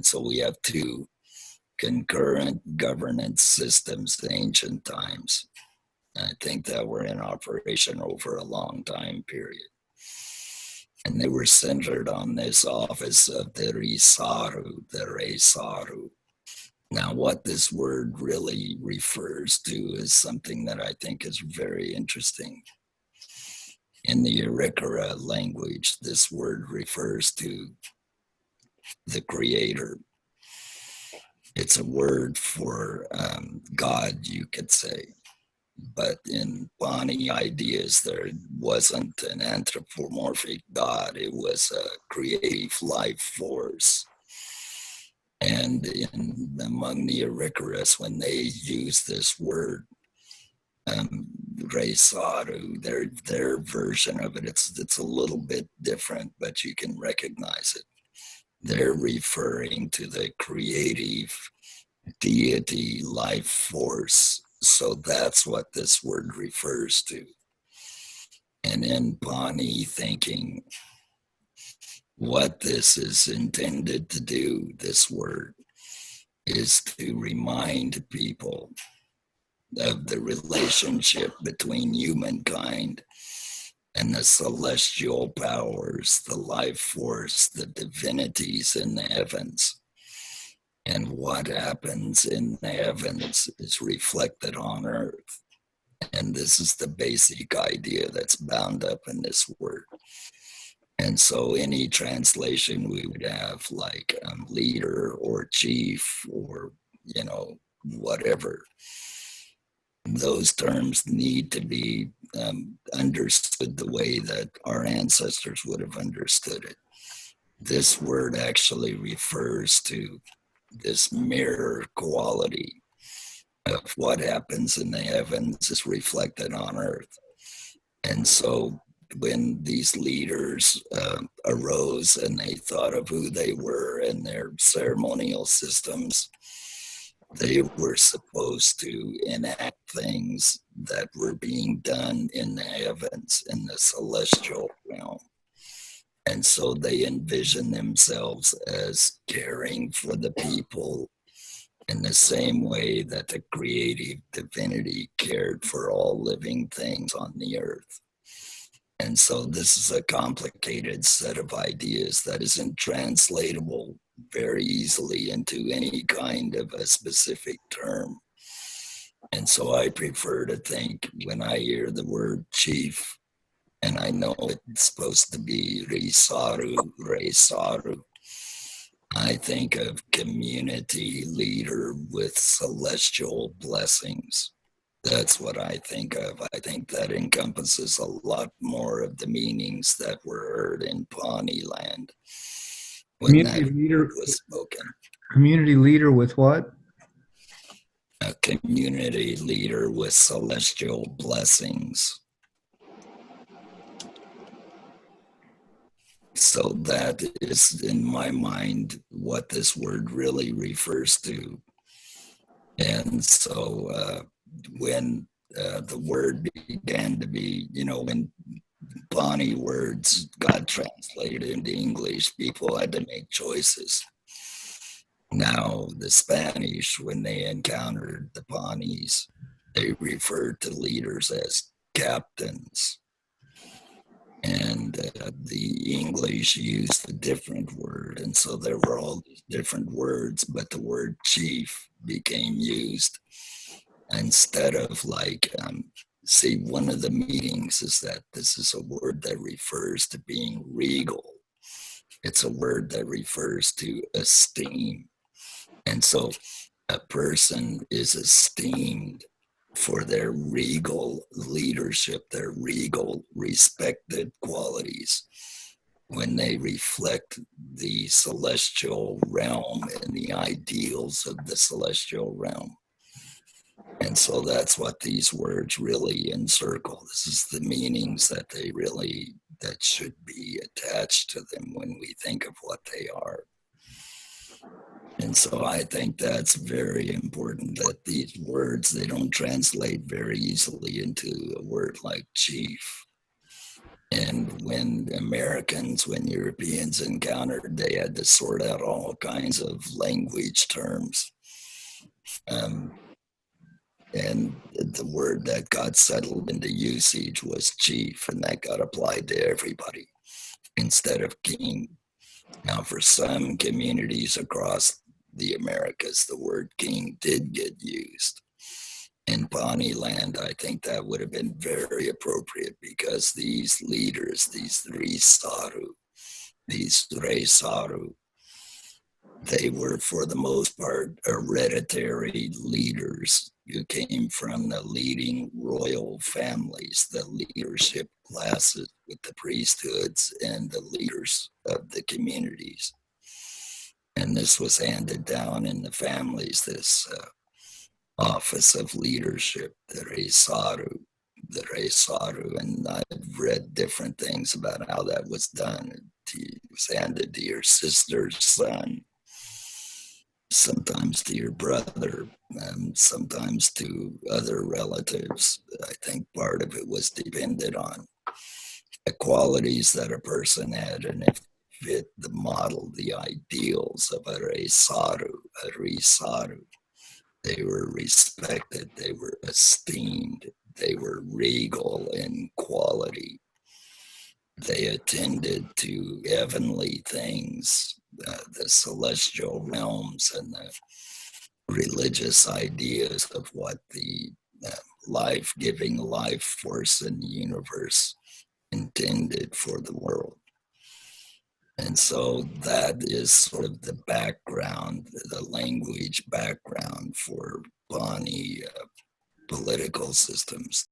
so we have two concurrent governance systems in ancient times. I think that were in operation over a long time period. And they were centered on this office of the Resaru. Now, what this word really refers to is something that I think is very interesting. In the Arikara language, this word refers to the creator. It's a word for God, you could say. But in Pawnee ideas, there wasn't an anthropomorphic God, it was a creative life force. And among the Arikaras, when they use this word, Resaru, their version of it, it's a little bit different, but you can recognize it. They're referring to the creative deity life force. So that's what this word refers to. And in Pawnee thinking, what this is intended to do, this word, is to remind people of the relationship between humankind and the celestial powers, the life force, the divinities in the heavens. And what happens in the heavens is reflected on earth. And this is the basic idea that's bound up in this word. And so any translation we would have like leader or chief or, whatever, those terms need to be understood the way that our ancestors would have understood it. This word actually refers to this mirror quality of what happens in the heavens is reflected on earth. And so when these leaders arose and they thought of who they were and their ceremonial systems, they were supposed to enact things that were being done in the heavens, in the celestial realm. And so they envisioned themselves as caring for the people in the same way that the creative divinity cared for all living things on the earth. And so this is a complicated set of ideas that isn't translatable very easily into any kind of a specific term. And so I prefer to think when I hear the word chief, and I know it's supposed to be Risaru, I think of community leader with celestial blessings. That's what I think of. I think that encompasses a lot more of the meanings that were heard in Pawnee land when Community that leader was spoken. Community leader with what? A community leader with celestial blessings. So that is, in my mind, what this word really refers to. And so when the word began to be, when Pawnee words got translated into English, people had to make choices. Now, the Spanish, when they encountered the Pawnees, they referred to leaders as captains. And the English used a different word. And so there were all these different words, but the word chief became used instead of see, one of the meanings is that this is a word that refers to being regal. It's a word that refers to esteem. And so a person is esteemed for their regal leadership, their regal respected qualities when they reflect the celestial realm and the ideals of the celestial realm. And so that's what these words really encircle. This is the meanings that that should be attached to them when we think of what they are. And so I think that's very important, that these words, they don't translate very easily into a word like chief. And when Europeans encountered, they had to sort out all kinds of language terms. Um, and the word that got settled into usage was chief, and that got applied to everybody instead of king. Now, for some communities across the Americas, the word king did get used. In Pawnee land, I think that would have been very appropriate because these leaders, these Resaru, they were for the most part hereditary leaders who came from the leading royal families, the leadership classes with the priesthoods and the leaders of the communities. And this was handed down in the families, this office of leadership, the Resaru, and I've read different things about how that was done. It was handed to your sister's son, sometimes to your brother, and sometimes to other relatives. I think part of it was dependent on the qualities that a person had and if fit the model, the ideals of a Risaru. They were respected, they were esteemed, they were regal in quality. They attended to heavenly things, the celestial realms, and the religious ideas of what the uh, life giving life force in the universe intended for the world. And so that is sort of the background, the language background for Pawnee political systems.